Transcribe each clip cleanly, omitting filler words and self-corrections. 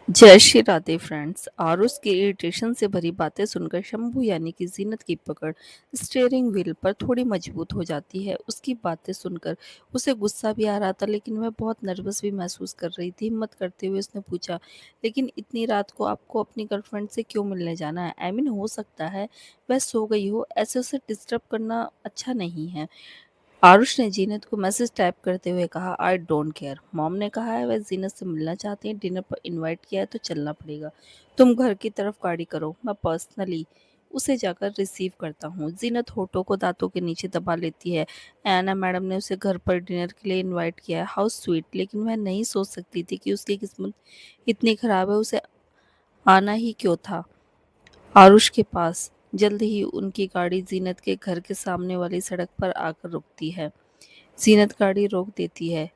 जय श्री राधे फ्रेंड्स। आरुष की इरिटेशन से भरी बातें सुनकर शंभू यानी कि जीनत की पकड़ स्टीयरिंग व्हील पर थोड़ी मजबूत हो जाती है। उसकी बातें सुनकर उसे गुस्सा भी आ रहा था, लेकिन वह बहुत नर्वस भी महसूस कर रही थी। हिम्मत करते हुए उसने पूछा, लेकिन इतनी रात को आपको अपनी गर्लफ्रेंड से क्यों मिलने जाना है? हो सकता है वह सो गई हो, ऐसे उसे डिस्टर्ब करना अच्छा नहीं है। आरुष ने जीनत को मैसेज टाइप करते हुए कहा, आई डोंट केयर। मॉम ने कहा है वह जीनत से मिलना चाहती है, डिनर पर इनवाइट किया है तो चलना पड़ेगा। तुम घर की तरफ गाड़ी करो, मैं पर्सनली उसे जाकर रिसीव करता हूँ। जीनत होठों को दांतों के नीचे दबा लेती है। एना मैडम ने उसे घर पर डिनर के लिए इनवाइट किया है, हाउ स्वीट। लेकिन वह नहीं सोच सकती थी कि उसकी किस्मत इतनी खराब है, उसे आना ही क्यों था आरुष के पास। जल्द ही उनकी गाड़ी जीनत के घर के सामने वाली सड़क पर आकर रुकती है। जीनत गाड़ी रोक देती है,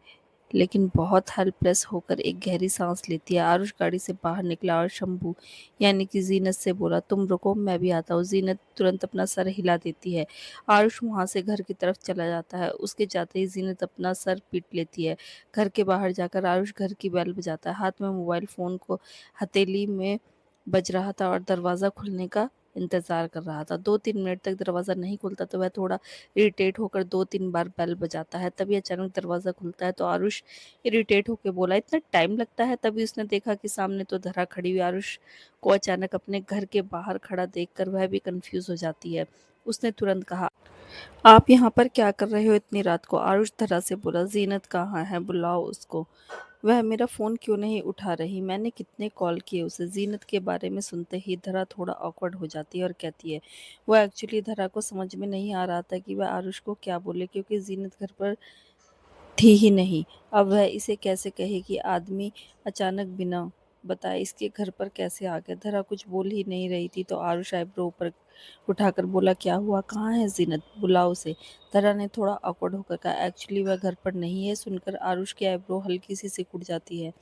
लेकिन बहुत हेल्पलेस होकर एक गहरी सांस लेती है। आरुष गाड़ी से बाहर निकला और शंभू यानी कि जीनत से बोला, तुम रुको, मैं भी आता हूँ। जीनत तुरंत अपना सर हिला देती है। आरुष वहां से घर की तरफ चला जाता है। उसके जाते ही जीनत अपना सर पीट लेती है। घर के बाहर जाकर आरुष घर की बेल बजाता है। हाथ में मोबाइल फोन को हथेली में बज रहा था और दरवाज़ा खुलने का इंतज़ार कर रहा था। 2-3 मिनट तक दरवाज़ा नहीं खुलता तो वह थोड़ा इरिटेट होकर 2-3 बार बेल बजाता है। तभी अचानक दरवाज़ा खुलता है तो आरुष इरिटेट होकर बोला, इतना टाइम लगता है? तभी उसने देखा कि सामने तो धरा खड़ी हुई। आरुष को अचानक अपने घर के बाहर खड़ा देखकर वह भी कंफ्यूज हो जाती है। उसने तुरंत कहा, आप यहाँ पर क्या कर रहे हो इतनी रात को? आरुष धरा से बोला, जीनत कहाँ है, बुलाओ उसको। वह मेरा फ़ोन क्यों नहीं उठा रही? मैंने कितने कॉल किए उसे। जीनत के बारे में सुनते ही धरा थोड़ा ऑकवर्ड हो जाती है और कहती है, वो एक्चुअली धरा को समझ में नहीं आ रहा था कि वह आरुष को क्या बोले, क्योंकि जीनत घर पर थी ही नहीं। अब वह इसे कैसे कहे कि आदमी अचानक बिना बताए इसके घर पर कैसे आ गया। धरा कुछ बोल ही नहीं रही थी तो आरुष आईब्रो ऊपर उठाकर बोला, क्या हुआ, कहाँ है जीनत, बुलाओ उसे। धरा ने थोड़ा awkward होकर कहा, एक्चुअली वह घर पर नहीं है। सुनकर आरुष की आईब्रो हल्की सी सिकुड़ जाती है।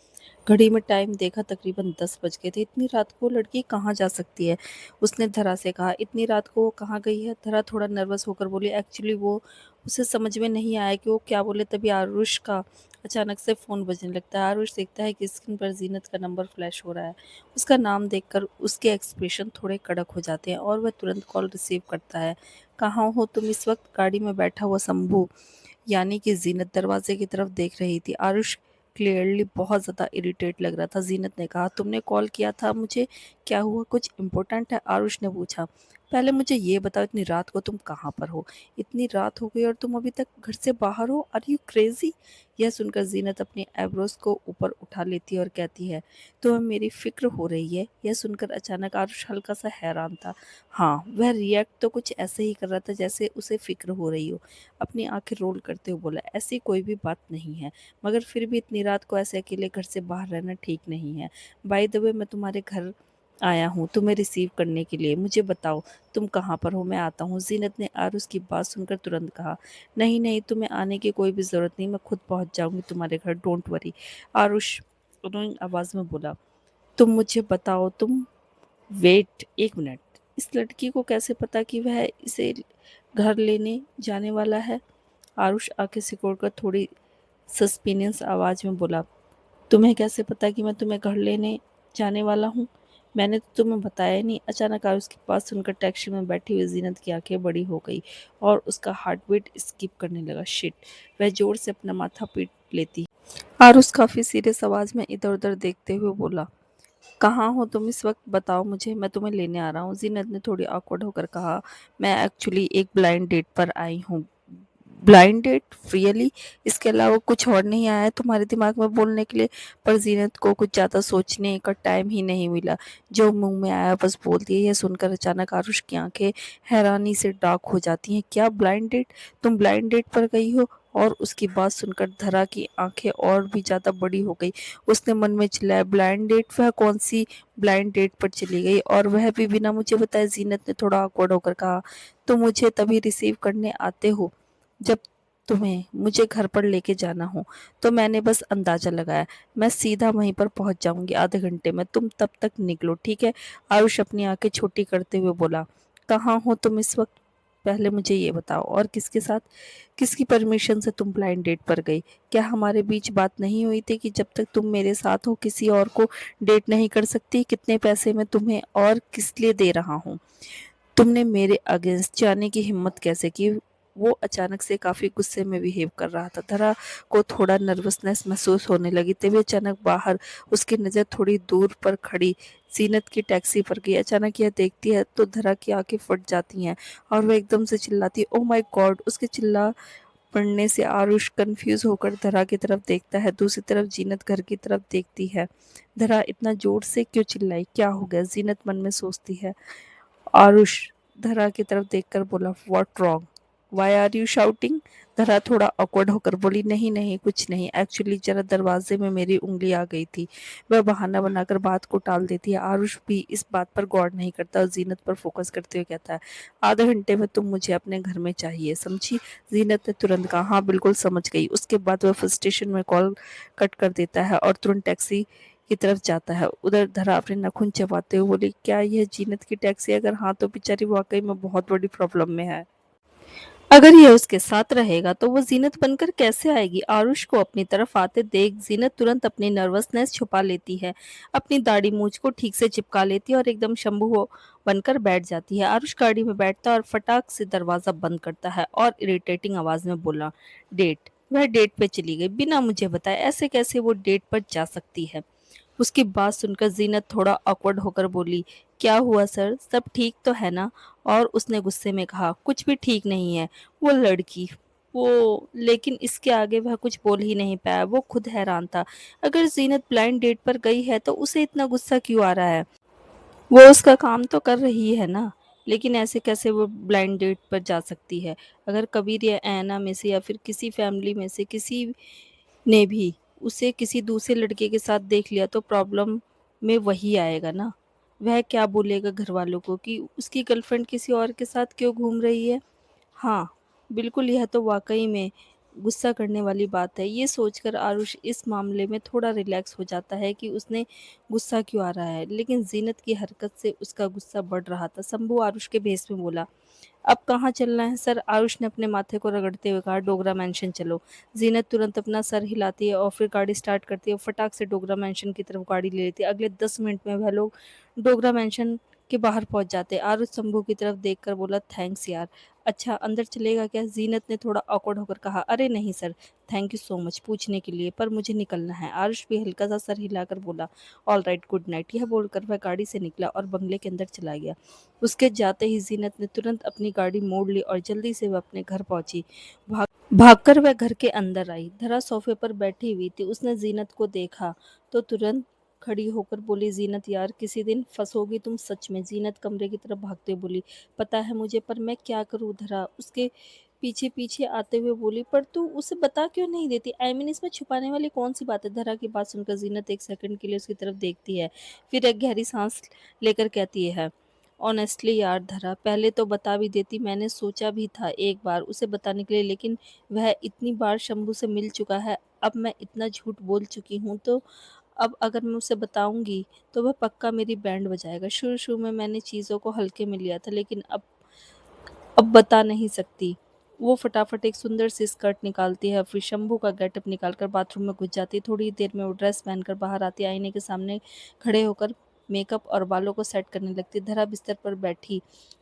घड़ी में टाइम देखा, तकरीबन 10 बज गए थे। इतनी रात को लड़की कहाँ जा सकती है? उसने धरा से कहा, इतनी रात को वो कहाँ गई है? धरा थोड़ा नर्वस होकर बोली, एक्चुअली वो उसे समझ में नहीं आया कि वो क्या बोले। तभी आरुष का अचानक से फ़ोन बजने लगता है। आरुष देखता है कि स्क्रीन पर जीनत का नंबर फ्लैश हो रहा है। उसका नाम देखकर उसके एक्सप्रेशन थोड़े कड़क हो जाते हैं और वह तुरंत कॉल रिसीव करता है। कहाँ हो तुम इस वक्त? गाड़ी में बैठा हुआ शंभू यानी कि जीनत दरवाजे की तरफ देख रही थी। आरुष क्लियरली बहुत ज़्यादा इरिटेट लग रहा था। जीनत ने कहा, तुमने कॉल किया था मुझे, क्या हुआ, कुछ इम्पोर्टेंट है? आरुष ने पूछा, पहले मुझे ये बताओ, इतनी रात को तुम कहाँ पर हो? इतनी रात हो गई और तुम अभी तक घर से बाहर हो? Are you crazy? यह सुनकर जीनत अपनी एब्रोज को ऊपर उठा लेती है और कहती है, तुम्हें मेरी फिक्र हो रही है? यह सुनकर अचानक आरुष हल्का सा हैरान था। हाँ, वह रिएक्ट तो कुछ ऐसे ही कर रहा था जैसे उसे फिक्र हो रही हो। अपनी आंखें रोल करते हुए बोला, ऐसी कोई भी बात नहीं है, मगर फिर भी इतनी रात को ऐसे अकेले घर से बाहर रहना ठीक नहीं है। बाय द वे, मैं तुम्हारे घर आया हूँ तुम्हें रिसीव करने के लिए। मुझे बताओ तुम कहाँ पर हो, मैं आता हूँ। जीनत ने आरुष की बात सुनकर तुरंत कहा, नहीं नहीं, तुम्हें आने की कोई भी ज़रूरत नहीं, मैं खुद पहुँच जाऊँगी तुम्हारे घर, डोंट वरी। आरुष रोइंग आवाज़ में बोला, तुम मुझे बताओ तुम। वेट एक मिनट, इस लड़की को कैसे पता कि वह इसे घर लेने जाने वाला है? आरुष आंखें सिकोड़कर थोड़ी सस्पिनियस आवाज में बोला, तुम्हें कैसे पता कि मैं तुम्हें घर लेने जाने वाला हूँ? मैंने तो तुम्हें बताया ही नहीं। अचानक आरुष की बात सुनकर टैक्सी में बैठी हुई जीनत की आंखें बड़ी हो गई और उसका हार्ट बीट स्किप करने लगा। शिट। वह जोर से अपना माथा पीट लेती। आरुष काफी सीरियस आवाज में इधर उधर देखते हुए बोला, कहाँ हो तुम इस वक्त, बताओ मुझे, मैं तुम्हें लेने आ रहा हूँ। जीनत ने थोड़ी awkward होकर कहा, मैं एक्चुअली एक ब्लाइंड डेट पर आई हूँ। Blind date? रियली? इसके अलावा कुछ और नहीं आया है तुम्हारे दिमाग में बोलने के लिए? पर जीनत को कुछ ज़्यादा सोचने का टाइम ही नहीं मिला। जो मुंह में आया बस बोल दिया। यह सुनकर अचानक आरुष की आंखें हैरानी से डार्क हो जाती हैं। क्या ब्लाइंड डेट? तुम ब्लाइंड डेट पर गई हो? और उसकी बात सुनकर धरा की आंखें और भी ज़्यादा बड़ी हो गई। उसने मन में चिल्लाया, ब्लाइंड डेट? वह कौन सी ब्लाइंड डेट पर चली गई, और वह भी बिना मुझे बताए? जीनत ने थोड़ा awkward होकर कहा, तुम मुझे तभी रिसीव करने आते हो जब तुम्हें मुझे घर पर लेके जाना हो, तो मैंने बस अंदाजा लगाया। मैं सीधा वहीं पर पहुंच जाऊंगी आधे घंटे में, तुम तब तक निकलो, ठीक है? आयुष अपनी आंखें छोटी करते हुए बोला, कहाँ हो तुम इस वक्त? पहले मुझे ये बताओ, और किसके साथ? किसकी परमिशन से तुम ब्लाइंड डेट पर गई? क्या हमारे बीच बात नहीं हुई थी कि जब तक तुम मेरे साथ हो किसी और को डेट नहीं कर सकती? कितने पैसे मैं तुम्हें और किस लिए दे रहा हूँ? तुमने मेरे अगेंस्ट जाने की हिम्मत कैसे की? वो अचानक से काफ़ी गुस्से में बिहेव कर रहा था। धरा को थोड़ा नर्वसनेस महसूस होने लगी। तभी अचानक बाहर उसकी नज़र थोड़ी दूर पर खड़ी जीनत की टैक्सी पर गई। अचानक यह देखती है तो धरा की आंखें फट जाती हैं और वह एकदम से चिल्लाती है, ओह माय गॉड! उसके चिल्ला पड़ने से आरुष कंफ्यूज होकर धरा की तरफ देखता है। दूसरी तरफ जीनत घर की तरफ देखती है। धरा इतना जोर से क्यों चिल्लाई? क्या हो गया? जीनत मन में सोचती है। आरुष धरा की तरफ देखकर बोला, what wrong? Why are you shouting? Dhara थोड़ा ऑकवर्ड होकर बोली, नहीं नहीं कुछ नहीं, एक्चुअली जरा दरवाजे में मेरी उंगली आ गई थी। वह बहाना बनाकर बात को टाल देती है। आरुष भी इस बात पर गौर नहीं करता और जीनत पर फोकस करते हुए कहता है, आधे घंटे में तुम मुझे अपने घर में चाहिए, समझी? जीनत ने तुरंत कहा, हाँ बिल्कुल समझ गई। उसके बाद वह स्टेशन में कॉल कट कर देता है और तुरंत टैक्सी की तरफ जाता है। उधर धरा अपने नाखून चबाते हुए बोली, क्या यह जीनत की टैक्सी? अगर हाँ तो बेचारी वाकई में बहुत बड़ी प्रॉब्लम में है। अगर यह उसके साथ रहेगा तो वो जीनत बनकर कैसे आएगी? आरुष को अपनी तरफ आते देख जीनत तुरंत अपनी नर्वसनेस छुपा लेती है, अपनी दाढ़ी मूंछ को ठीक से चिपका लेती है और एकदम बनकर बैठ जाती है। आरुष गाड़ी में बैठता है और फटाक से दरवाजा बंद करता है और इरिटेटिंग आवाज में बोला, डेट? वह डेट पे चली गई बिना मुझे बताए? ऐसे कैसे वो डेट पर जा सकती है? उसकी बात सुनकर जीनत थोड़ा ऑकवर्ड होकर बोली, क्या हुआ सर, सब ठीक तो है ना? और उसने गुस्से में कहा, कुछ भी ठीक नहीं है। वो लड़की, वो, लेकिन इसके आगे वह कुछ बोल ही नहीं पाया। वो खुद हैरान था। अगर जीनत ब्लाइंड डेट पर गई है तो उसे इतना गुस्सा क्यों आ रहा है? वो उसका काम तो कर रही है ना, लेकिन ऐसे कैसे वो ब्लाइंड डेट पर जा सकती है? अगर कबीर या ऐना में से या फिर किसी फैमिली में से किसी ने भी उसे किसी दूसरे लड़के के साथ देख लिया तो प्रॉब्लम में वही आएगा ना। वह क्या बोलेगा घर वालों को कि उसकी गर्लफ्रेंड किसी और के साथ क्यों घूम रही है? हाँ, बिल्कुल, यह तो वाक़ई में गुस्सा करने वाली बात है। ये सोचकर आरुष इस मामले में थोड़ा रिलैक्स हो जाता है कि उसने गुस्सा क्यों आ रहा है, लेकिन ज़ीनत की हरकत से उसका गुस्सा बढ़ रहा था। शंभू आरुष के भेष में बोला, अब कहाँ चलना है सर? आरुष ने अपने माथे को रगड़ते हुए कहा, डोगरा मैंशन चलो। ज़ीनत तुरंत अपना सर हिलाती है और फिर गाड़ी स्टार्ट करती है और फटाक से डोगरा मैंशन की तरफ गाड़ी ले लेती है। अगले 10 मिनट में वह लोग डोगरा मैंशन के बाहर पहुंच जाते। आरुष शंभू की तरफ देखकर बोला, थैंक्स यार। अच्छा अंदर चलेगा क्या? जीनत ने थोड़ा ऑकवर्ड होकर कहा, अरे नहीं sir, thank you so much पूछने के लिए, पर मुझे निकलना है। आरुष भी हल्का सा सर हिलाकर बोला, ऑल राइट, गुड नाइट। यह बोलकर वह गाड़ी से निकला और बंगले के अंदर चला गया। उसके जाते ही जीनत ने तुरंत अपनी गाड़ी मोड़ ली और जल्दी से वह अपने घर पहुंची। भाग भागकर वह घर के अंदर आई। धरा सोफे पर बैठी हुई थी। उसने जीनत को देखा तो तुरंत खड़ी होकर बोली, जीनत यार किसी दिन फंसोगी तुम सच में। जीनत कमरे की तरफ भागते हुए बोली, पता है मुझे, पर मैं क्या करूं? धरा उसके पीछे पीछे आते हुए बोली, पर तू उसे बता क्यों नहीं देती? आई मीन इसमें छुपाने वाली कौन सी बात है? धरा की बात सुनकर जीनत एक सेकंड के लिए उसकी तरफ देखती है, फिर एक गहरी सांस लेकर कहती है, ऑनेस्टली यार धरा, पहले तो बता भी देती। मैंने सोचा भी था एक बार उसे बताने के लिए, लेकिन वह इतनी बार शंभू से मिल चुका है, अब मैं इतना झूठ बोल चुकी हूँ, तो अब अगर मैं उसे बताऊंगी तो वह पक्का मेरी बैंड बजाएगा। शुरू शुरू में मैंने चीज़ों को हल्के में लिया था, लेकिन अब बता नहीं सकती। वो फटाफट एक सुंदर सी स्कर्ट निकालती है, फिर शंभू का गेटअप निकालकर बाथरूम में घुस जाती है। थोड़ी देर में वो ड्रेस पहनकर बाहर आती है, आईने के सामने खड़े होकर मेकअप और बालों को सेट करने लगती है। धरा बिस्तर पर बैठी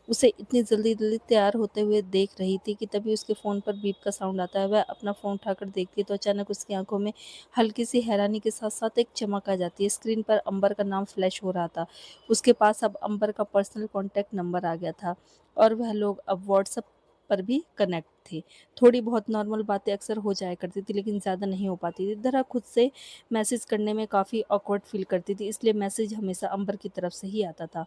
उसे इतनी जल्दी जल्दी तैयार होते हुए देख रही थी कि तभी उसके फ़ोन पर बीप का साउंड आता है। वह अपना फ़ोन उठाकर देखती है तो अचानक उसकी आंखों में हल्की सी हैरानी के साथ साथ एक चमक आ जाती है। स्क्रीन पर अंबर का नाम फ्लैश हो रहा था। उसके पास अब अंबर का पर्सनल कॉन्टैक्ट नंबर आ गया था और वह लोग अब व्हाट्सएप पर भी कनेक्ट थे। थोड़ी बहुत नॉर्मल बातें अक्सर हो जाया करती थी, लेकिन ज़्यादा नहीं हो पाती थी। धरा खुद से मैसेज करने में काफ़ी ऑकवर्ड फील करती थी, इसलिए मैसेज हमेशा अंबर की तरफ से ही आता था।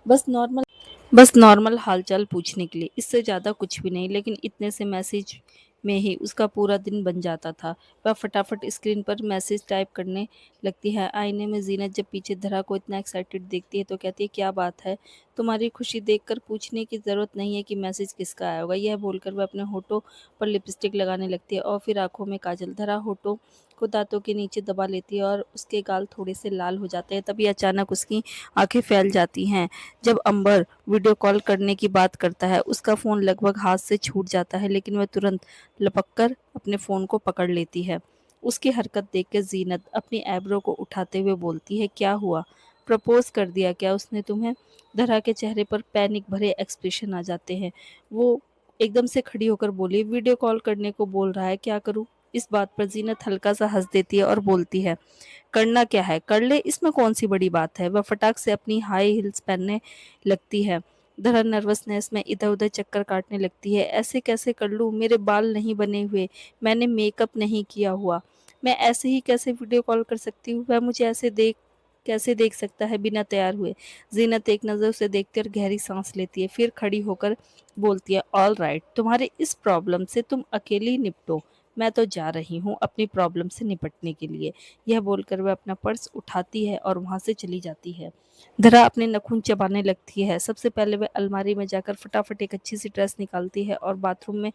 बस नॉर्मल बस नॉर्मल हालचाल पूछने के लिए, इससे ज़्यादा कुछ भी नहीं, लेकिन इतने से मैसेज में ही उसका पूरा दिन बन जाता था। वह फटाफट स्क्रीन पर मैसेज टाइप करने लगती है। आईने में जीनत जब पीछे धरा को इतना एक्साइटेड देखती है तो कहती है, क्या बात है? तुम्हारी खुशी देखकर पूछने की ज़रूरत नहीं है कि मैसेज किसका आया होगा। यह बोलकर वह अपने होठों पर लिपस्टिक लगाने लगती है और फिर आंखों में काजल। धरा होठों को दांतों के नीचे दबा लेती है और उसके गाल थोड़े से लाल हो जाते हैं। तभी अचानक उसकी आंखें फैल जाती हैं। जब अंबर वीडियो कॉल करने की बात करता है, उसका फ़ोन लगभग हाथ से छूट जाता है, लेकिन वह तुरंत लपक कर अपने फ़ोन को पकड़ लेती है। उसकी हरकत देखकर ज़ीनत अपनी आईब्रो को उठाते हुए बोलती है, क्या हुआ? प्रपोज़ कर दिया क्या उसने तुम्हें? धरा के चेहरे पर पैनिक भरे एक्सप्रेशन आ जाते हैं। वो एकदम से खड़ी होकर बोली, वीडियो कॉल करने को बोल रहा है, क्या करूं? इस बात पर जीनत हल्का सा हंस देती है और बोलती है, करना क्या है, कर ले, इसमें कौन सी बड़ी बात है। वह फटाक से अपनी हाई हील्स पहनने लगती है। धरा नर्वसनेस में इधर उधर चक्कर काटने लगती है। ऐसे कैसे कर लूं, मेरे बाल नहीं बने हुए, मैंने मेकअप नहीं किया हुआ, मैं ऐसे ही कैसे वीडियो कॉल कर सकती हूँ? वह मुझे ऐसे कैसे देख सकता है बिना तैयार हुए? जीनत एक नज़र उसे देखती और गहरी सांस लेती है, फिर खड़ी होकर बोलती है, ऑल राइट, तुम्हारे इस प्रॉब्लम से तुम अकेली निपटो, मैं तो जा रही हूँ अपनी प्रॉब्लम से निपटने के लिए। यह बोलकर वह अपना पर्स उठाती है और वहां से चली जाती है। धरा अपने नखून चबाने लगती है। सबसे पहले वह अलमारी में जाकर फटाफट एक अच्छी सी ड्रेस निकालती है और बाथरूम में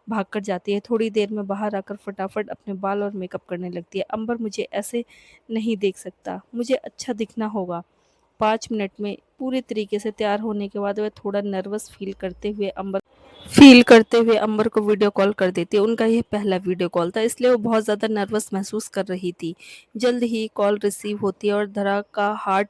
भागकर जाती है। थोड़ी देर में बाहर आकर फटाफट अपने बाल और मेकअप करने लगती है। अंबर मुझे ऐसे नहीं देख सकता, मुझे अच्छा दिखना होगा। 5 मिनट में पूरे तरीके से तैयार होने के बाद वह थोड़ा नर्वस फील करते हुए अंबर को वीडियो कॉल कर देती है। उनका यह पहला वीडियो कॉल था, इसलिए वो बहुत ज़्यादा नर्वस महसूस कर रही थी। जल्द ही कॉल रिसीव होती है और धरा का हार्ट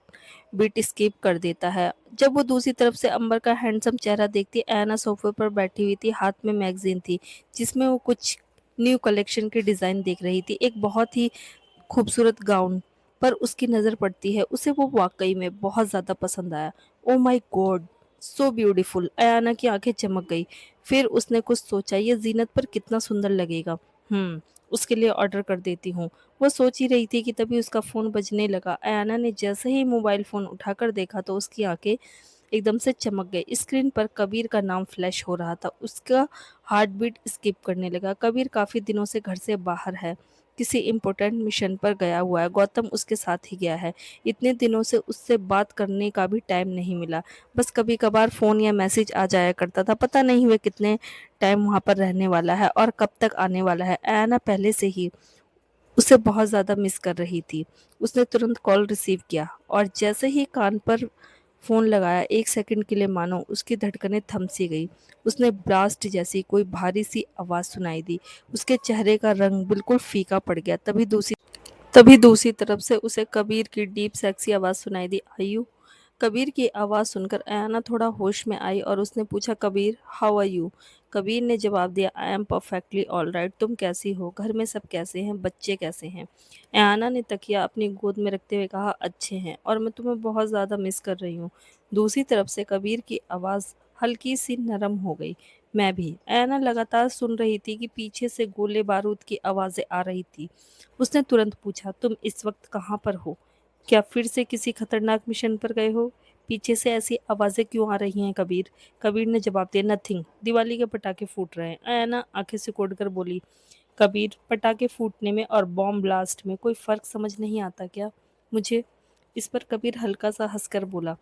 बीट स्किप कर देता है। जब वो दूसरी तरफ से अंबर का हैंडसम चेहरा देखती है, ऐना सोफे पर बैठी हुई थी, हाथ में मैगजीन थी जिसमें वो कुछ न्यू कलेक्शन के डिज़ाइन देख रही थी। एक बहुत ही खूबसूरत गाउन पर उसकी नज़र पड़ती है। उसे वो वाकई में बहुत ज़्यादा पसंद आया। ओ my God, so beautiful! Ayana की आंखें चमक गई। फिर उसने कुछ सोचा, ये जीनत पर कितना सुंदर लगेगा। उसके लिए ऑर्डर कर देती हूँ। वो सोच ही रही थी कि तभी उसका फ़ोन बजने लगा। अयाना ने जैसे ही मोबाइल फ़ोन उठाकर देखा तो उसकी आंखें एकदम से चमक गई। स्क्रीन पर कबीर का नाम फ्लैश हो रहा था। उसका हार्ट बीट स्किप करने लगा। कबीर काफ़ी दिनों से घर से बाहर है, किसी इम्पोर्टेंट मिशन पर गया हुआ है। गौतम उसके साथ ही गया है। इतने दिनों से उससे बात करने का भी टाइम नहीं मिला। बस कभी कभार फ़ोन या मैसेज आ जाया करता था। पता नहीं वह कितने टाइम वहाँ पर रहने वाला है और कब तक आने वाला है। ऐना पहले से ही उसे बहुत ज़्यादा मिस कर रही थी। उसने तुरंत कॉल रिसीव किया और जैसे ही कान पर फ़ोन लगाया, 1 सेकंड के लिए मानो उसकी धड़कनें थम सी गई। उसने ब्लास्ट जैसी कोई भारी सी आवाज़ सुनाई दी। उसके चेहरे का रंग बिल्कुल फीका पड़ गया। तभी दूसरी तरफ से उसे कबीर की डीप सेक्सी आवाज़ सुनाई दी, आयु। कबीर की आवाज़ सुनकर अयाना थोड़ा होश में आई और उसने पूछा, Kabir how are you? Kabir ने जवाब दिया, I am perfectly all right, तुम कैसी हो, घर में सब कैसे हैं, बच्चे कैसे हैं? अयाना ने तकिया अपनी गोद में रखते हुए कहा, अच्छे हैं और मैं तुम्हें बहुत ज़्यादा मिस कर रही हूँ। दूसरी तरफ से कबीर की आवाज़ हल्की सी नरम हो गई, मैं भी। अयाना लगातार सुन रही थी कि पीछे से गोले बारूद की आवाज़ें आ रही थी। उसने तुरंत पूछा, तुम इस वक्त कहाँ पर हो? क्या फिर से किसी खतरनाक मिशन पर गए हो? पीछे से ऐसी आवाजें क्यों आ रही हैं, कबीर? कबीर ने जवाब दिया, नथिंग, दिवाली के पटाखे फूट रहे हैं। अयाना आंखें सिकोड़कर बोली, कबीर, पटाखे फूटने में और बॉम्ब ब्लास्ट में कोई फर्क समझ नहीं आता क्या मुझे? इस पर कबीर हल्का सा हंसकर बोला,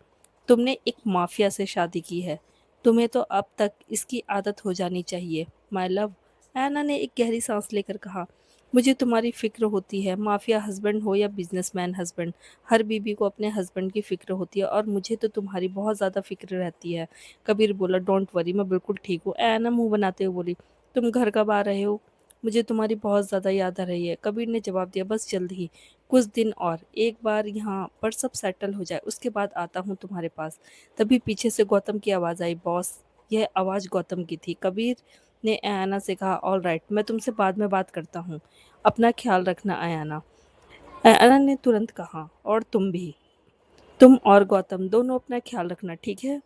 तुमने एक माफिया से शादी की है, तुम्हें तो अब तक इसकी आदत हो जानी चाहिए माय लव। अयाना ने एक गहरी सांस लेकर कहा, मुझे तुम्हारी फिक्र होती है, माफिया हस्बैंड हो या बिजनेसमैन हस्बैंड, हर बीबी को अपने हस्बैंड की फिक्र होती है और मुझे तो तुम्हारी बहुत ज़्यादा फिक्र रहती है। कबीर बोला, डोंट वरी, मैं बिल्कुल ठीक हूँ। अयाना मुंह बनाते हुए बोली, तुम घर कब आ रहे हो? मुझे तुम्हारी बहुत ज़्यादा याद आ रही है। कबीर ने जवाब दिया, बस जल्द ही, कुछ दिन और, एक बार यहाँ पर सब सेटल हो जाए उसके बाद आता हूँ तुम्हारे पास। तभी पीछे से गौतम की आवाज़ आई, बॉस। यह आवाज़ गौतम की थी। कबीर ने अयाना से कहा, ऑल राइट, मैं तुमसे बाद में बात करता हूँ, अपना ख्याल रखना अयाना। अयाना ने तुरंत कहा, और तुम भी, तुम और गौतम दोनों अपना ख्याल रखना, ठीक है?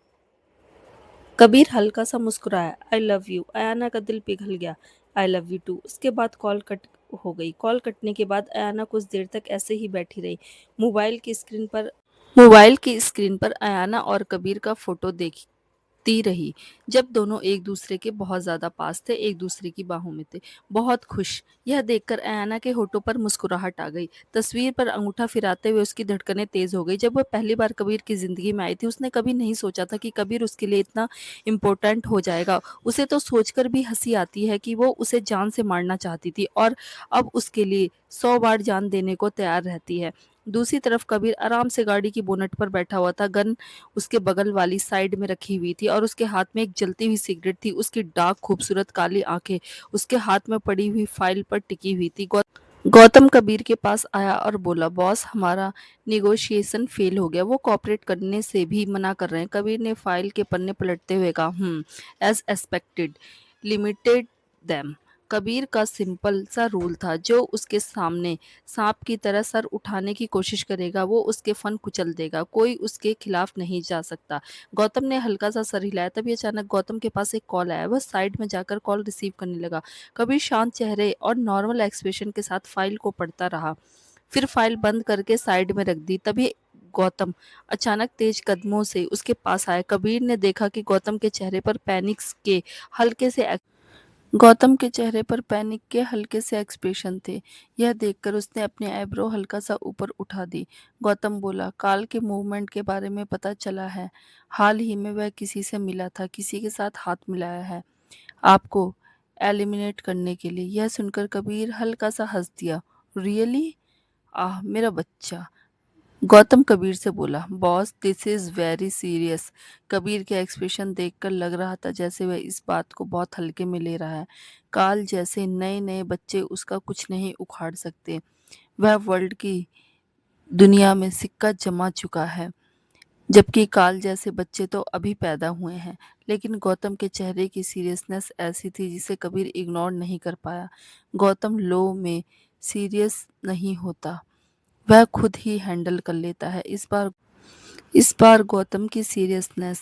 कबीर हल्का सा मुस्कुराया, आई लव यू। अयाना का दिल पिघल गया, आई लव यू टू। उसके बाद कॉल कट हो गई। कॉल कटने के बाद अयाना कुछ देर तक ऐसे ही बैठी रही। मोबाइल की स्क्रीन पर मोबाइल की स्क्रीन पर अयाना और कबीर का फोटो देखती ती रही। जब दोनों एक दूसरे के बहुत ज़्यादा पास थे, एक दूसरे की बाहों में थे, बहुत खुश। यह देखकर अयाना के होठों पर मुस्कुराहट आ गई। तस्वीर पर अंगूठा फिराते हुए उसकी धड़कनें तेज़ हो गई। जब वह पहली बार कबीर की ज़िंदगी में आई थी, उसने कभी नहीं सोचा था कि कबीर उसके लिए इतना इम्पोर्टेंट हो जाएगा। उसे तो सोचकर भी हँसी आती है कि वो उसे जान से मारना चाहती थी और अब उसके लिए 100 बार जान देने को तैयार रहती है। दूसरी तरफ कबीर आराम से गाड़ी की बोनट पर बैठा हुआ था। गन उसके बगल वाली साइड में रखी हुई थी और उसके हाथ में एक जलती हुई सिगरेट थी। उसकी डार्क खूबसूरत काली आंखें उसके हाथ में पड़ी हुई फाइल पर टिकी हुई थी। गौतम कबीर के पास आया और बोला, बॉस, हमारा निगोशिएशन फेल हो गया। वो कॉपरेट करने से भी मना कर रहे हैं। कबीर ने फाइल के पन्ने पलटते हुए कहा, as expected, limited them. Kabir का सिंपल सा रूल था, जो उसके सामने सांप की तरह सर उठाने की कोशिश करेगा वो उसके फन कुचल देगा। कोई उसके खिलाफ नहीं जा सकता। गौतम ने हल्का सा सर हिलाया। तभी अचानक गौतम के पास एक कॉल आया। वह साइड में जाकर कॉल रिसीव करने लगा। कबीर शांत चेहरे और नॉर्मल एक्सप्रेशन के साथ फाइल को पढ़ता रहा, फिर फाइल बंद करके साइड में रख दी। तभी गौतम अचानक तेज कदमों से उसके पास आया। कबीर ने देखा कि हल्के से गौतम के चेहरे पर पैनिक के हल्के से एक्सप्रेशन थे। यह देखकर उसने अपनी आईब्रो हल्का सा ऊपर उठा दी। गौतम बोला, काल के मूवमेंट के बारे में पता चला है। हाल ही में वह किसी से मिला था, किसी के साथ हाथ मिलाया है आपको एलिमिनेट करने के लिए। यह सुनकर कबीर हल्का सा हंस दिया। रियली? आह, मेरा बच्चा। गौतम कबीर से बोला, boss, this is very serious. Kabir के एक्सप्रेशन देखकर लग रहा था जैसे वह इस बात को बहुत हल्के में ले रहा है। काल जैसे नए नए बच्चे उसका कुछ नहीं उखाड़ सकते। वह वर्ल्ड की दुनिया में सिक्का जमा चुका है, जबकि काल जैसे बच्चे तो अभी पैदा हुए हैं। लेकिन गौतम के चेहरे की सीरियसनेस ऐसी थी जिसे कबीर इग्नोर नहीं कर पाया। गौतम लो में सीरियस नहीं होता, वह खुद ही हैंडल कर लेता है। इस बार गौतम की सीरियसनेस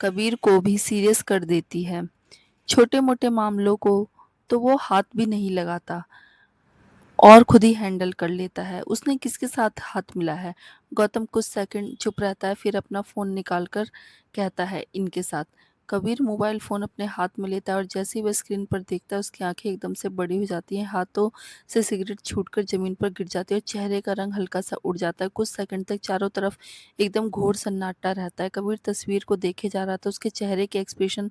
कबीर को भी सीरियस कर देती है। छोटे मोटे मामलों को तो वो हाथ भी नहीं लगाता और खुद ही हैंडल कर लेता है। उसने किसके साथ हाथ मिला है? गौतम कुछ सेकंड चुप रहता है, फिर अपना फ़ोन निकाल कर कहता है, इनके साथ। कबीर मोबाइल फ़ोन अपने हाथ में लेता है और जैसे ही वह स्क्रीन पर देखता है, उसकी आंखें एकदम से बड़ी हो जाती हैं, हाथों से सिगरेट छूटकर ज़मीन पर गिर जाती है और चेहरे का रंग हल्का सा उड़ जाता है। कुछ सेकंड तक चारों तरफ एकदम घोर सन्नाटा रहता है। कबीर तस्वीर को देखे जा रहा था। उसके चेहरे के एक्सप्रेशन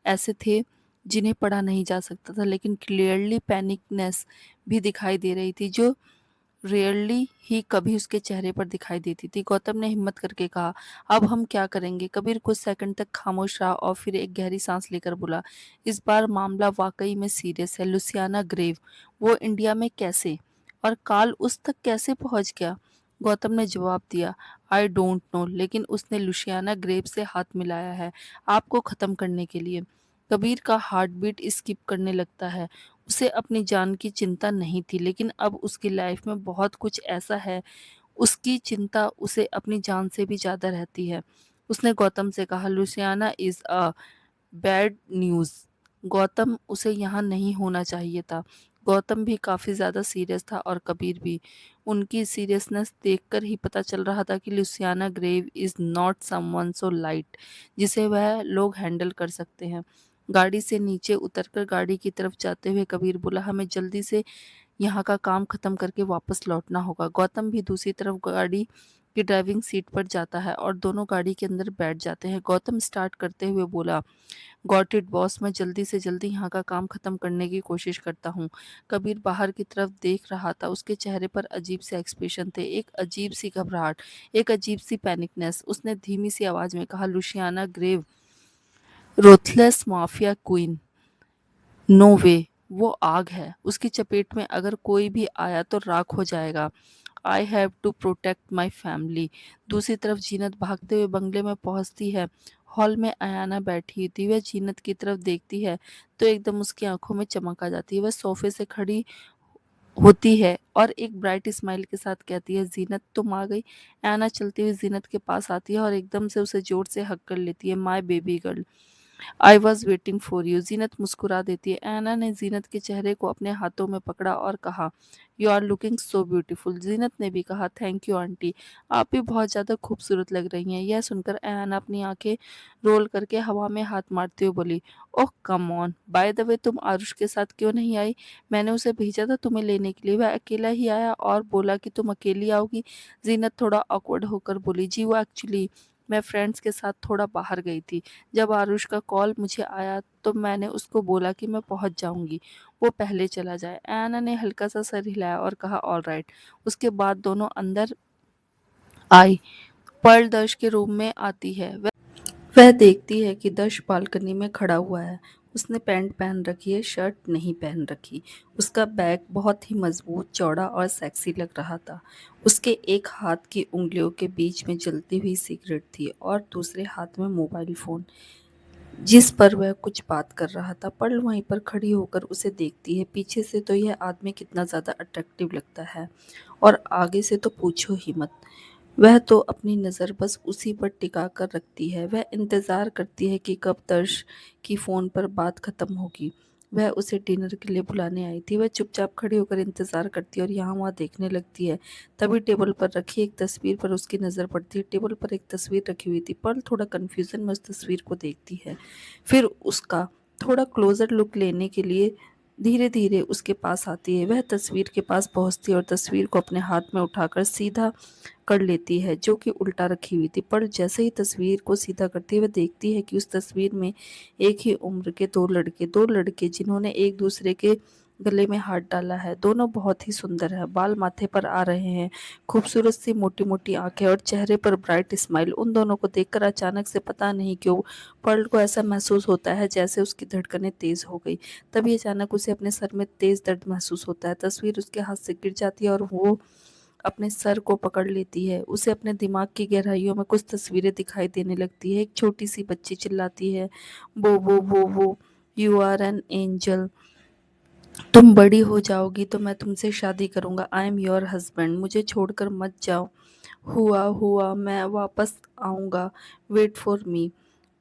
ऐसे थे जिन्हें पढ़ा नहीं जा सकता था, लेकिन क्लियरली पैनिकनेस भी दिखाई दे रही थी, जो रेयरली ही कभी उसके चेहरे पर दिखाई देती थी। गौतम ने हिम्मत करके कहा, अब हम क्या करेंगे? कबीर कुछ सेकंड तक खामोश रहा और फिर एक गहरी सांस लेकर बोला, इस बार मामला वाकई में सीरियस है। लुसियाना ग्रेव, वो इंडिया में कैसे? और काल उस तक कैसे पहुंच गया? गौतम ने जवाब दिया, आई डोंट नो, लेकिन उसने लुसियाना ग्रेव से हाथ मिलाया है आपको ख़त्म करने के लिए। कबीर का हार्ट बीट स्किप करने लगता है। उसे अपनी जान की चिंता नहीं थी, लेकिन अब उसकी लाइफ में बहुत कुछ ऐसा है, उसकी चिंता उसे अपनी जान से भी ज़्यादा रहती है। उसने गौतम से कहा, Luciana is a bad news. Gautam, उसे यहाँ नहीं होना चाहिए था। गौतम भी काफ़ी ज़्यादा सीरियस था और कबीर भी। उनकी सीरियसनेस देखकर ही पता चल रहा था कि Luciana Grave is not someone so light, जिसे वह लोग हैंडल कर सकते हैं। गाड़ी से नीचे उतरकर गाड़ी की तरफ जाते हुए कबीर बोला, हमें जल्दी से यहाँ का काम खत्म करके वापस लौटना होगा। गौतम भी दूसरी तरफ गाड़ी की ड्राइविंग सीट पर जाता है और दोनों गाड़ी के अंदर बैठ जाते हैं। गौतम स्टार्ट करते हुए बोला, गॉट इट बॉस, मैं जल्दी से जल्दी यहाँ का काम खत्म करने की कोशिश करता हूँ। कबीर बाहर की तरफ देख रहा था। उसके चेहरे पर अजीब से एक्सप्रेशन थे, एक अजीब सी घबराहट, एक अजीब सी पैनिकनेस। उसने धीमी सी आवाज में कहा, लुशियाना ग्रेव, रोथलेस माफिया क्वीन, नो वे। वो आग है, उसकी चपेट में अगर कोई भी आया तो राख हो जाएगा। I have to protect my family. दूसरी तरफ जीनत भागते हुए बंगले में पहुंचती है। हॉल में अयाना बैठी थी। वह जीनत की तरफ देखती है तो एकदम उसकी आंखों में चमक आ जाती है। वह सोफे से खड़ी होती है और एक ब्राइट स्माइल के साथ कहती है, जीनत, तुम आ गई। अयाना चलती हुई जीनत के पास आती है और एकदम से उसे जोर से हक कर लेती है। My baby girl, I was waiting for you. Zeenat मुस्कुरा देती है। ऐना ने जीनत के चेहरे को अपने हाथों में पकड़ा और कहा, you are looking so beautiful. Zeenat ने भी कहा, थैंक यू आंटी, आप भी बहुत ज़्यादा खूबसूरत लग रही हैं। यह सुनकर ऐना अपनी आंखें रोल करके हवा में हाथ मारते हुए बोली, oh come on, by the way तुम आरुष के साथ क्यों नहीं आई? मैंने उसे भेजा था तुम्हें लेने के लिए, वह अकेला ही आया और बोला कि तुम अकेली आओगी। जीनत थोड़ा ऑकवर्ड होकर बोली, जी वो एक्चुअली मैं फ्रेंड्स के साथ थोड़ा बाहर गई थी। जब आरुष का कॉल मुझे आया तो मैंने उसको बोला कि मैं पहुंच जाऊंगी, वो पहले चला जाए। ऐना ने हल्का सा सर हिलाया और कहा, ऑल राइट। उसके बाद दोनों अंदर आई। पर्ल दर्श के रूम में आती है। वह देखती है कि दर्श बालकनी में खड़ा हुआ है। उसने पैंट पहन रखी है, शर्ट नहीं पहन रखी। उसका बैग बहुत ही मजबूत, चौड़ा और सेक्सी लग रहा था। उसके एक हाथ की उंगलियों के बीच में जलती हुई सिगरेट थी और दूसरे हाथ में मोबाइल फोन, जिस पर वह कुछ बात कर रहा था। पर्ल वहीं पर खड़ी होकर उसे देखती है। पीछे से तो यह आदमी कितना ज़्यादा अट्रैक्टिव लगता है और आगे से तो पूछो ही मत। वह तो अपनी नज़र बस उसी पर टिका कर रखती है। वह इंतज़ार करती है कि कब दर्श की फ़ोन पर बात ख़त्म होगी। वह उसे डिनर के लिए बुलाने आई थी। वह चुपचाप खड़ी होकर इंतज़ार करती है और यहाँ वहाँ देखने लगती है। तभी टेबल पर रखी एक तस्वीर पर उसकी नज़र पड़ती है। टेबल पर एक तस्वीर रखी हुई थी। पर्ल थोड़ा कन्फ्यूज़न में उस तस्वीर को देखती है। फिर उसका थोड़ा क्लोज़र लुक लेने के लिए धीरे-धीरे उसके पास आती है। वह तस्वीर के पास पहुँचती है और तस्वीर को अपने हाथ में उठाकर सीधा कर लेती है, जो कि उल्टा रखी हुई थी। पर जैसे ही तस्वीर को सीधा करती है, वह देखती है कि उस तस्वीर में एक ही उम्र के दो लड़के जिन्होंने एक दूसरे के गले में हाथ डाला है। दोनों बहुत ही सुंदर है। बाल माथे पर आ रहे हैं, खूबसूरत सी मोटी मोटी आंखें और चेहरे पर ब्राइट स्माइल। उन दोनों को देखकर अचानक से पता नहीं क्यों पर्ल को ऐसा महसूस होता है जैसे उसकी धड़कनें तेज हो गई। तभी अचानक उसे अपने सर में तेज दर्द महसूस होता है। तस्वीर उसके हाथ से गिर जाती है और वो अपने सर को पकड़ लेती है। उसे अपने दिमाग की गहराइयों में कुछ तस्वीरें दिखाई देने लगती है। एक छोटी सी बच्ची चिल्लाती है, वो यू आर एन एंजल। तुम बड़ी हो जाओगी तो मैं तुमसे शादी करूंगा। I am your husband. मुझे छोड़कर मत जाओ। हुआ मैं वापस आऊंगा। Wait for me.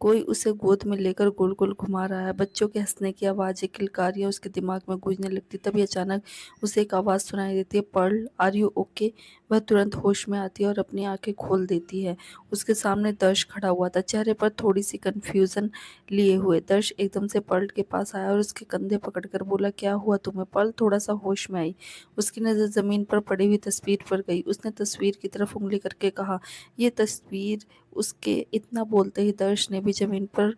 कोई उसे गोद में लेकर गोल गोल घुमा रहा है। बच्चों के हंसने की आवाज़ें, किलकारियां उसके दिमाग में गूंजने लगती। तभी अचानक उसे एक आवाज़ सुनाई देती है, पर्ल आर यू ओके। वह तुरंत होश में आती है और अपनी आंखें खोल देती है। उसके सामने दर्श खड़ा हुआ था, चेहरे पर थोड़ी सी कन्फ्यूजन लिए हुए। दर्श एकदम से पर्ल के पास आया और उसके कंधे पकड़कर बोला, क्या हुआ तुम्हें? पर्ल थोड़ा सा होश में आई। उसकी नज़र ज़मीन पर पड़ी हुई तस्वीर पर गई। उसने तस्वीर की तरफ उंगली करके कहा, ये तस्वीर। उसके इतना बोलते ही दर्श ने भी जमीन पर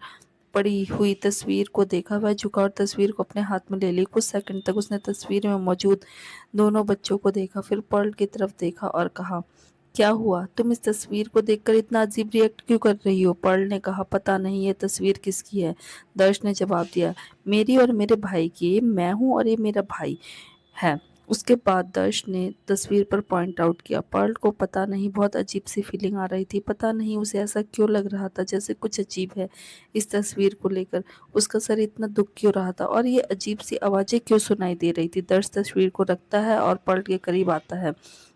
पड़ी हुई तस्वीर को देखा। वह झुका और तस्वीर को अपने हाथ में ले ली। कुछ सेकंड तक उसने तस्वीर में मौजूद दोनों बच्चों को देखा, फिर पर्ल की तरफ देखा और कहा, क्या हुआ? तुम इस तस्वीर को देखकर इतना अजीब रिएक्ट क्यों कर रही हो? पर्ल ने कहा, पता नहीं ये तस्वीर किसकी है। दर्श ने जवाब दिया, मेरी और मेरे भाई की। ये मैं हूँ और ये मेरा भाई है। उसके बाद दर्श ने तस्वीर पर पॉइंट आउट किया। पर्ल को पता नहीं बहुत अजीब सी फीलिंग आ रही थी। पता नहीं उसे ऐसा क्यों लग रहा था जैसे कुछ अजीब है इस तस्वीर को लेकर। उसका सर इतना दुख क्यों रहा था और ये अजीब सी आवाज़ें क्यों सुनाई दे रही थी। दर्श तस्वीर को रखता है और पर्ल के करीब आता है,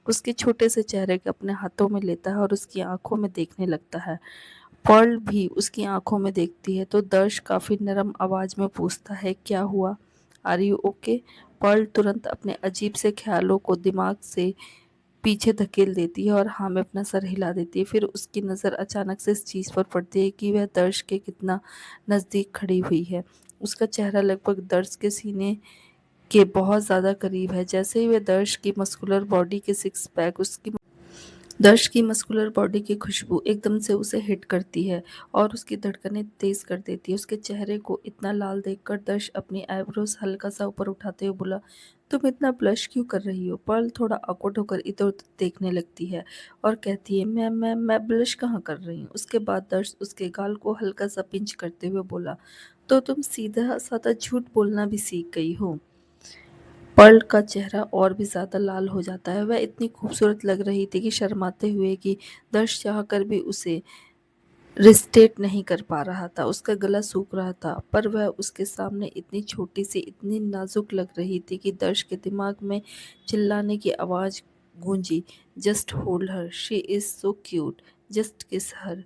उसके छोटे से चेहरे को अपने हाथों में लेता है और उसकी आंखों में देखने लगता है। पर्ल भी उसकी आंखों में देखती है तो दर्श काफ़ी नरम आवाज़ में पूछता है, क्या हुआ? Are you okay? पर्ल तुरंत अपने अजीब से ख्यालों को दिमाग से पीछे धकेल देती है और हाँ में अपना सर हिला देती है। फिर उसकी नज़र अचानक से इस चीज़ पर पड़ती है कि वह दर्श के कितना नज़दीक खड़ी हुई है। उसका चेहरा लगभग दर्श के सीने के बहुत ज़्यादा करीब है। जैसे ही वह दर्श की मस्कुलर बॉडी की खुशबू एकदम से उसे हिट करती है और उसकी धड़कनें तेज कर देती है। उसके चेहरे को इतना लाल देखकर दर्श अपनी आईब्रोज हल्का सा ऊपर उठाते हुए बोला, तुम इतना ब्लश क्यों कर रही हो? पर्ल थोड़ा awkward होकर इधर उधर देखने लगती है और कहती है, मैं ब्लश कहाँ कर रही हूँ? उसके बाद दर्श उसके गाल को हल्का सा पिंच करते हुए बोला, तो तुम सीधा साधा झूठ बोलना भी सीख गई हो। पर्ल का चेहरा और भी ज़्यादा लाल हो जाता है। वह इतनी खूबसूरत लग रही थी कि शर्माते हुए कि दर्श चाहकर भी उसे रिस्ट्रेट नहीं कर पा रहा था। उसका गला सूख रहा था, पर वह उसके सामने इतनी छोटी सी, इतनी नाजुक लग रही थी कि दर्श के दिमाग में चिल्लाने की आवाज़ गूंजी, just hold her, she is so cute, just kiss her.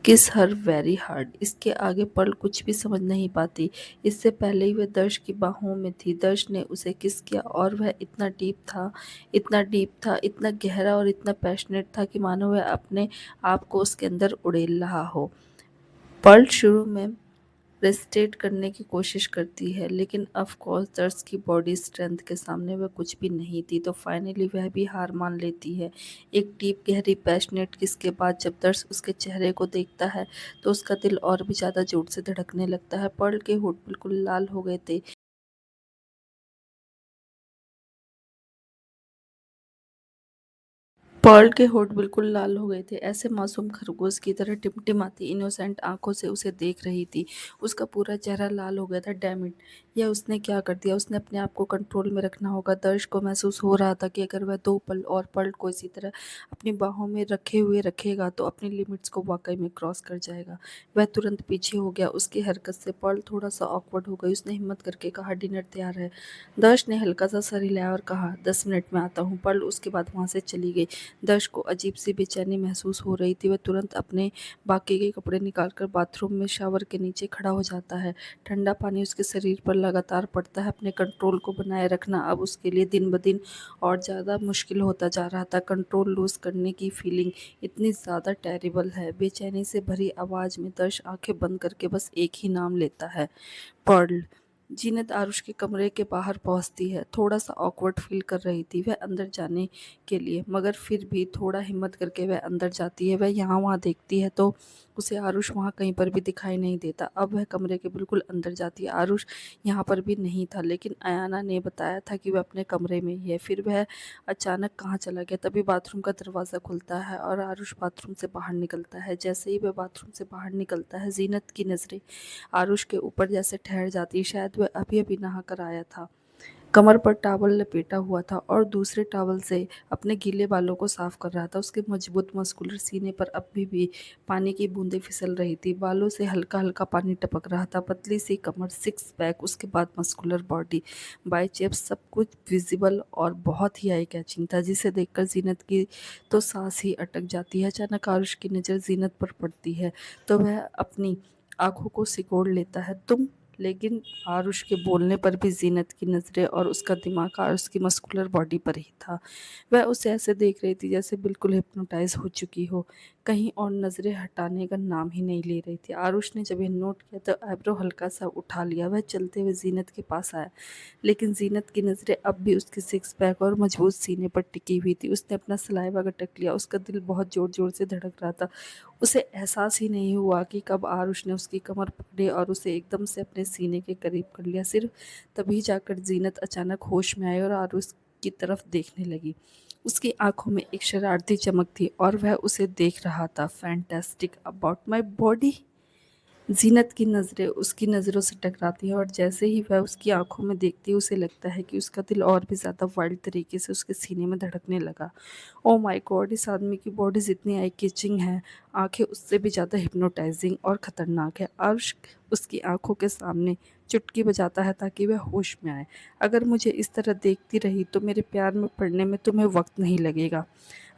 किस हर वेरी हार्ड। इसके आगे पर्ल कुछ भी समझ नहीं पाती। इससे पहले ही वह दर्श की बाहों में थी। दर्श ने उसे किस किया और वह इतना डीप था, इतना डीप था, इतना गहरा और इतना पैशनेट था कि मानो वह अपने आप को उसके अंदर उड़ेल रहा हो। पर्ल शुरू में रेस्ट्रेट करने की कोशिश करती है, लेकिन ऑफ कोर्स दर्श की बॉडी स्ट्रेंथ के सामने वह कुछ भी नहीं थी, तो फाइनली वह भी हार मान लेती है। एक डीप गहरी पैशनेट किस के बाद जब दर्श उसके चेहरे को देखता है तो उसका दिल और भी ज़्यादा जोर से धड़कने लगता है। पर्ल के होंठ बिल्कुल लाल हो गए थे। पर्ल के होंठ बिल्कुल लाल हो गए थे। ऐसे मासूम खरगोश की तरह टिमटिमाती इनोसेंट आंखों से उसे देख रही थी। उसका पूरा चेहरा लाल हो गया था। Damn it! यह उसने क्या कर दिया? उसने अपने आप को कंट्रोल में रखना होगा। दर्श को महसूस हो रहा था कि अगर वह 2 पल और पर्ल को इसी तरह अपनी बाहों में रखे हुए रखेगा तो अपनी लिमिट्स को वाक़ई में क्रॉस कर जाएगा। वह तुरंत पीछे हो गया। उसकी हरकत से पर्ल थोड़ा-सा ऑकवर्ड हो गई। उसने हिम्मत करके कहा, डिनर तैयार है। दर्श ने हल्का-सा सर हिलाया और कहा, 10 मिनट में आता हूँ। पर्ल उसके बाद वहाँ से चली गई। दर्श को अजीब-सी बेचैनी महसूस हो रही थी। वह तुरंत अपने बाकी के कपड़े निकालकर बाथरूम में शावर के नीचे खड़ा हो जाता है। ठंडा पानी उसके शरीर पर लगातार पड़ता है। अपने कंट्रोल को बनाए रखना अब उसके लिए दिन-ब-दिन और ज़्यादा मुश्किल होता जा रहा था। कंट्रोल लूज़ करने की फीलिंग इतनी ज़्यादा टेरिबल है। बेचैनी से भरी आवाज़ में दर्श आँखें बंद करके बस एक ही नाम लेता है, पर्ल। जीनत आरुष के कमरे के बाहर पहुंचती है। थोड़ा-सा ऑकवर्ड फ़ील कर रही थी वह अंदर जाने के लिए, मगर फिर भी थोड़ा हिम्मत करके वह अंदर जाती है। वह यहाँ-वहाँ देखती है तो उसे आरुष वहाँ कहीं पर भी दिखाई नहीं देता। अब वह कमरे के बिल्कुल अंदर जाती है। आरुष यहाँ पर भी नहीं था, लेकिन अयाना ने बताया था कि वह अपने कमरे में ही है। फिर वह अचानक कहाँ चला गया? तभी बाथरूम का दरवाज़ा खुलता है और आरुष बाथरूम से बाहर निकलता है। जैसे ही वह बाथरूम से बाहर निकलता है, जीनत की नज़रें आरुष के ऊपर जैसे ठहर जाती। शायद वह अभी-अभी नहा कर आया था। कमर पर टॉवल लपेटा हुआ था और दूसरे टॉवल से अपने गीले बालों को साफ कर रहा था। उसके मजबूत मस्कुलर सीने पर अभी भी पानी की बूंदें फिसल रही थी। बालों से हल्का-हल्का पानी टपक रहा था। पतली सी कमर, सिक्स पैक, उसके बाद मस्कुलर बॉडी, बाइसेप्स, सब कुछ विजिबल और बहुत ही आई कैचिंग था, जिसे देखकर जीनत की तो सांस ही अटक जाती है। अचानक आरुष की नज़र जीनत पर पड़ती है तो वह अपनी आँखों को सिकोड़ लेता है। तुम? लेकिन आरुष के बोलने पर भी जीनत की नज़रें और उसका दिमाग आरुष की मस्कुलर बॉडी पर ही था। वह उसे ऐसे देख रही थी जैसे बिल्कुल हिप्नोटाइज हो चुकी हो, कहीं और नज़रें हटाने का नाम ही नहीं ले रही थी। आरुष ने जब यह नोट किया तो आईब्रो हल्का सा उठा लिया। वह चलते हुए जीनत के पास आया, लेकिन जीनत की नज़रें अब भी उसके सिक्स पैक और मजबूत सीने पर टिकी हुई थी। उसने अपना सलाइवा गटक लिया। उसका दिल बहुत ज़ोर-ज़ोर से धड़क रहा था। उसे एहसास ही नहीं हुआ कि कब आरुष ने उसकी कमर पकड़ी और उसे एकदम से अपने सीने के करीब कर लिया। सिर्फ तभी जाकर जीनत अचानक होश में आई और आरुष की तरफ देखने लगी। उसकी आंखों में एक शरारती चमक थी और वह उसे देख रहा था। Fantastic about my body? Zeenat की नज़रें उसकी नज़रों से टकराती हैं और जैसे ही वह उसकी आंखों में देखती है उसे लगता है कि उसका दिल और भी ज़्यादा वाइल्ड तरीके से उसके सीने में धड़कने लगा। Oh my God! इस आदमी की बॉडी जितनी आई कैचिंग है, आंखें उससे भी ज़्यादा हिप्नोटाइजिंग और ख़तरनाक है। अर्श उसकी आंखों के सामने चुटकी बजाता है ताकि वह होश में आए। अगर मुझे इस तरह देखती रही तो मेरे प्यार में पड़ने में तुम्हें वक्त नहीं लगेगा।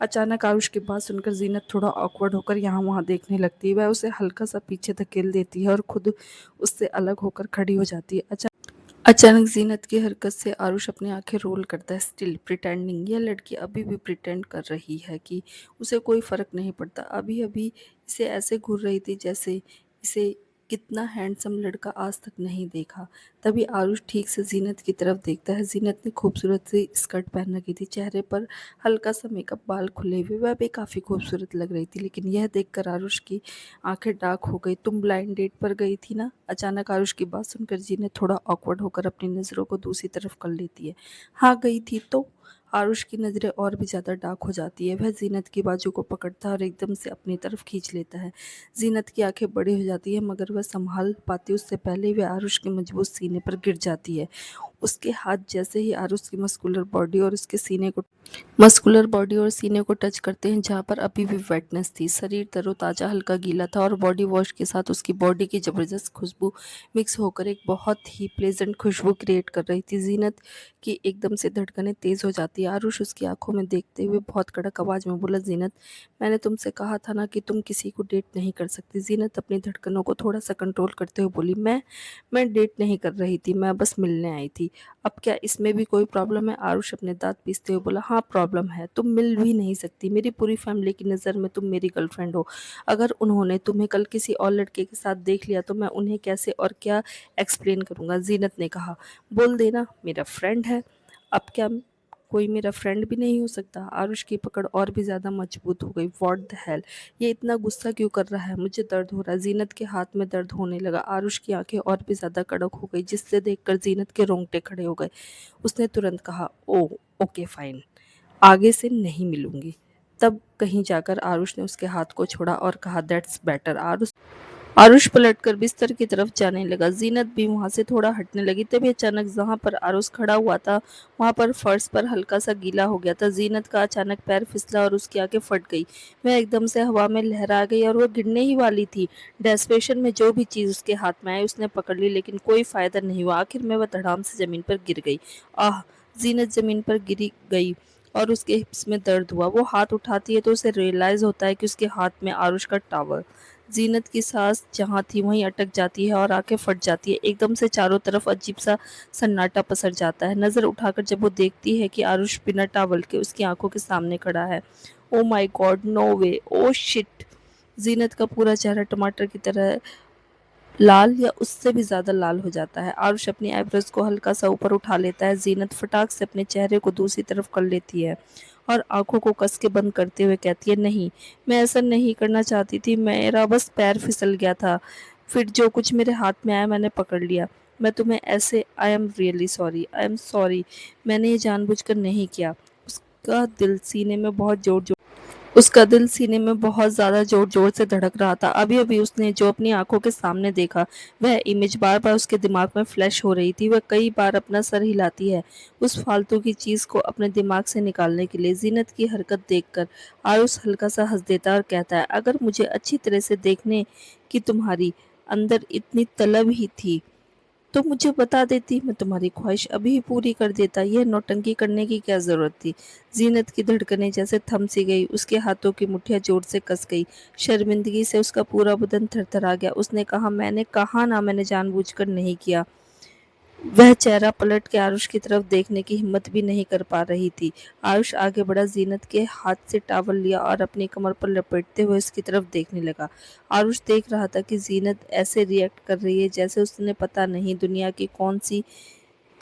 अचानक आरुष की बात सुनकर जीनत थोड़ा ऑकवर्ड होकर यहाँ वहाँ देखने लगती है। वह उसे हल्का सा पीछे धकेल देती है और खुद उससे अलग होकर खड़ी हो जाती है। अचानक जीनत की हरकत से आरुष अपनी आंखें रोल करता है, स्टिल प्रिटेंडिंग। यह लड़की अभी भी प्रिटेंड कर रही है कि उसे कोई फर्क नहीं पड़ता। अभी अभी इसे ऐसे घूर रही थी जैसे इसे कितना हैंडसम लड़का आज तक नहीं देखा। तभी आरुष ठीक से जीनत की तरफ देखता है। जीनत ने खूबसूरत सी स्कर्ट पहन रखी थी, चेहरे पर हल्का सा मेकअप, बाल खुले हुए, वह भी काफ़ी खूबसूरत लग रही थी। लेकिन यह देखकर आरुष की आंखें डार्क हो गई। तुम ब्लाइंड डेट पर गई थी ना? अचानक आरुष की बात सुनकर जीनत थोड़ा ऑकवर्ड होकर अपनी नज़रों को दूसरी तरफ कर लेती है। हाँ, गई थी तो? आरुष की नज़रें और भी ज़्यादा डार्क हो जाती है। वह जीनत की बाजू को पकड़ता है और एकदम से अपनी तरफ खींच लेता है। जीनत की आंखें बड़ी हो जाती है, मगर वह संभाल पाती उससे पहले ही वह आरुष के मजबूत सीने पर गिर जाती है। उसके हाथ जैसे ही आरुष की मस्कुलर बॉडी और सीने को टच करते हैं जहाँ पर अभी भी वेटनेस थी। शरीर तरोताजा हल्का गीला था और बॉडी वॉश के साथ उसकी बॉडी की ज़बरदस्त खुशबू मिक्स होकर एक बहुत ही प्लेजेंट खुशबू क्रिएट कर रही थी। जीनत की एकदम से धड़कनें तेज़ हो जाती है। आरुष उसकी आंखों में देखते हुए बहुत कड़क आवाज़ में बोला, जीनत, मैंने तुमसे कहा था ना कि तुम किसी को डेट नहीं कर सकती। जीनत अपनी धड़कनों को थोड़ा सा कंट्रोल करते हुए बोली, मैं डेट नहीं कर रही थी, मैं बस मिलने आई थी। अब क्या इसमें भी कोई प्रॉब्लम है? आरुष अपने दांत पीसते हुए बोला, हाँ प्रॉब्लम है, तुम मिल भी नहीं सकती। मेरी पूरी फैमिली की नज़र में तुम मेरी गर्लफ्रेंड हो। अगर उन्होंने तुम्हें कल किसी और लड़के के साथ देख लिया तो मैं उन्हें कैसे और क्या एक्सप्लेन करूंगा? जीनत ने कहा, बोल देना मेरा फ्रेंड है। अब क्या कोई मेरा फ्रेंड भी नहीं हो सकता? आरुष की पकड़ और भी ज़्यादा मजबूत हो गई। व्हाट द हेल, ये इतना गुस्सा क्यों कर रहा है? मुझे दर्द हो रहा है। जीनत के हाथ में दर्द होने लगा। आरुष की आंखें और भी ज़्यादा कड़क हो गई, जिससे देखकर जीनत के रोंगटे खड़े हो गए। उसने तुरंत कहा, ओह ओके फाइन, आगे से नहीं मिलूंगी। तब कहीं जाकर आरुष ने उसके हाथ को छोड़ा और कहा, दैट्स बेटर। आरुष पलटकर बिस्तर की तरफ जाने लगा। जीनत भी वहां से थोड़ा हटने लगी। तभी अचानक जहां पर आरुष खड़ा हुआ था वहां पर फर्श पर हल्का सा गीला हो गया था। जीनत का अचानक पैर फिसला और उसकी आंखें फट गई। वह एकदम से हवा में लहरा गई और वह गिरने ही वाली थी। डेस्परेशन में जो भी चीज उसके हाथ में आई उसने पकड़ ली, लेकिन कोई फायदा नहीं हुआ। आखिर में वह धड़ाम से जमीन पर गिर गई। आह! जीनत जमीन पर गिरी गई और उसके हिप्स में दर्द हुआ। वो हाथ उठाती है तो उसे रियलाइज होता है कि उसके हाथ में आरुष का टॉवल। जीनत की सांस जहाँ थी वहीं अटक जाती है और आंखें फट जाती है। एकदम से चारों तरफ अजीब सा सन्नाटा पसर जाता है। नजर उठाकर जब वो देखती है कि आरुष बिना टॉवल के उसकी आंखों के सामने खड़ा है। Oh my god, no way, oh shit! Zeenat का पूरा चेहरा टमाटर की तरह लाल या उससे भी ज्यादा लाल हो जाता है। आरुष अपनी आईब्रोज को हल्का सा ऊपर उठा लेता है। जीनत फटाक से अपने चेहरे को दूसरी तरफ कर लेती है और आंखों को कस के बंद करते हुए कहती है, नहीं, मैं ऐसा नहीं करना चाहती थी, मेरा बस पैर फिसल गया था, फिर जो कुछ मेरे हाथ में आया मैंने पकड़ लिया। मैं तुम्हें ऐसे I am really sorry, I am sorry, मैंने ये जानबूझकर नहीं किया। उसका दिल सीने में बहुत ज़्यादा ज़ोर-ज़ोर से धड़क रहा था। अभी-अभी उसने जो अपनी आँखों के सामने देखा, वह इमेज बार-बार उसके दिमाग में फ्लैश हो रही थी। वह कई बार अपना सर हिलाती है, उस फालतू की चीज़ को अपने दिमाग से निकालने के लिए। ज़ीनत की हरकत देखकर आरुष हल्का-सा हँस देता है और कहता है, अगर मुझे अच्छी तरह से देखने की तुम्हारी अंदर इतनी तलब ही थी, तो मुझे बता देती, मैं तुम्हारी ख्वाहिश अभी ही पूरी कर देता। यह नौटंकी करने की क्या ज़रूरत थी? ज़ीनत की धड़कनें जैसे थम सी गई, उसके हाथों की मुट्ठियाँ जोर से कस गई। शर्मिंदगी से उसका पूरा बदन थरथरा गया। उसने कहा, मैंने कहा ना, मैंने जानबूझकर नहीं किया। वह चेहरा पलट के आरुष की तरफ देखने की हिम्मत भी नहीं कर पा रही थी। आरुष आगे बढ़ा, जीनत के हाथ से टॉवल लिया और अपनी कमर पर लपेटते हुए उसकी तरफ देखने लगा। आरुष देख रहा था कि जीनत ऐसे रिएक्ट कर रही है जैसे उसने पता नहीं दुनिया की कौन सी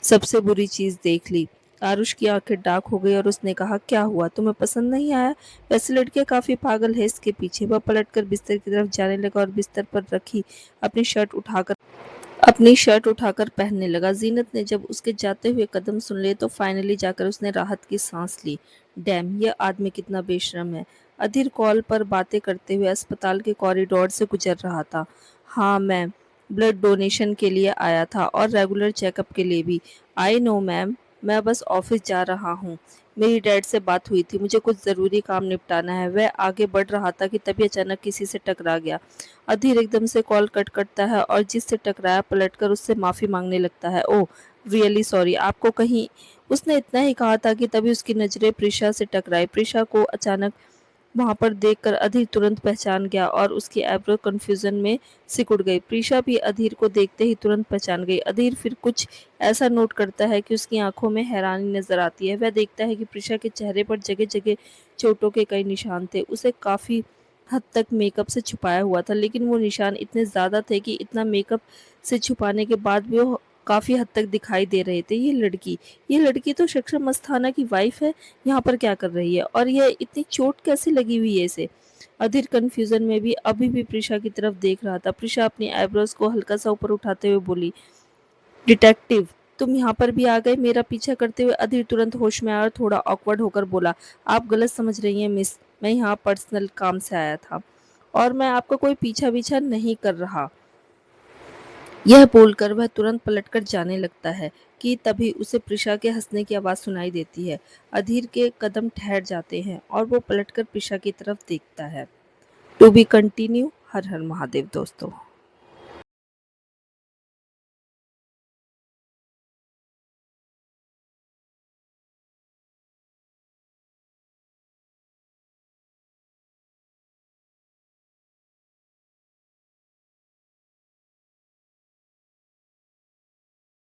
सबसे बुरी चीज देख ली। आरुष की आंखें डार्क हो गई और उसने कहा, क्या हुआ, तुम्हें पसंद नहीं आया? वैसे लड़कियां काफी पागल है इसके पीछे। वह पलटकर बिस्तर की तरफ जाने लगा और बिस्तर पर रखी अपनी शर्ट उठाकर पहनने लगा। जीनत ने जब उसके जाते हुए कदम सुन लिए तो फाइनली जाकर उसने राहत की सांस ली। डैम, यह आदमी कितना बेशरम है। अधीर कॉल पर बातें करते हुए अस्पताल के कॉरिडोर से गुजर रहा था। हाँ, मैं ब्लड डोनेशन के लिए आया था और रेगुलर चेकअप के लिए भी। आई नो मैम, मैं बस ऑफिस जा रहा हूँ। मेरी डैड से बात हुई थी, मुझे कुछ ज़रूरी काम निपटाना है। वह आगे बढ़ रहा था कि तभी अचानक किसी से टकरा गया। अधीर एकदम से कॉल कट करता है और जिससे टकराया पलटकर उससे माफ़ी मांगने लगता है। ओह रियली सॉरी, आपको कहीं, उसने इतना ही कहा था कि तभी उसकी नज़रें प्रिशा से टकराई। प्रिशा को अचानक वहां पर देखकर अधीर तुरंत पहचान गया और उसकी आईब्रो कंफ्यूजन में सिकुड़ गई। प्रीशा भी अधीर को देखते ही तुरंत पहचान गई। अधीर फिर कुछ ऐसा नोट करता है कि उसकी आंखों में हैरानी नजर आती है। वह देखता है कि प्रीशा के चेहरे पर जगह जगह चोटों के कई निशान थे। उसे काफी हद तक मेकअप से छुपाया हुआ था, लेकिन वो निशान इतने ज्यादा थे कि इतना मेकअप से छुपाने के बाद भी वो काफी हद तक दिखाई दे रहे थे। ये लड़की तो शक्षम अस्थाना की वाइफ है, यहाँ पर क्या कर रही है और यह इतनी चोट कैसे लगी हुई है इसे? अधीर कंफ्यूजन में भी अभी भी प्रिशा की तरफ देख रहा था। प्रिशा अपनी आईब्रोज को हल्का सा ऊपर उठाते हुए बोली, डिटेक्टिव, तुम यहाँ पर भी आ गए मेरा पीछा करते हुए? अधीर तुरंत होश में आया और थोड़ा ऑकवर्ड होकर बोला, आप गलत समझ रही हैं मिस, मैं यहाँ पर्सनल काम से आया था और मैं आपका कोई पीछा नहीं कर रहा। यह बोलकर वह तुरंत पलटकर जाने लगता है कि तभी उसे प्रिशा के हंसने की आवाज़ सुनाई देती है। अधीर के कदम ठहर जाते हैं और वो पलटकर प्रिशा की तरफ देखता है। To be continue. हर हर महादेव दोस्तों।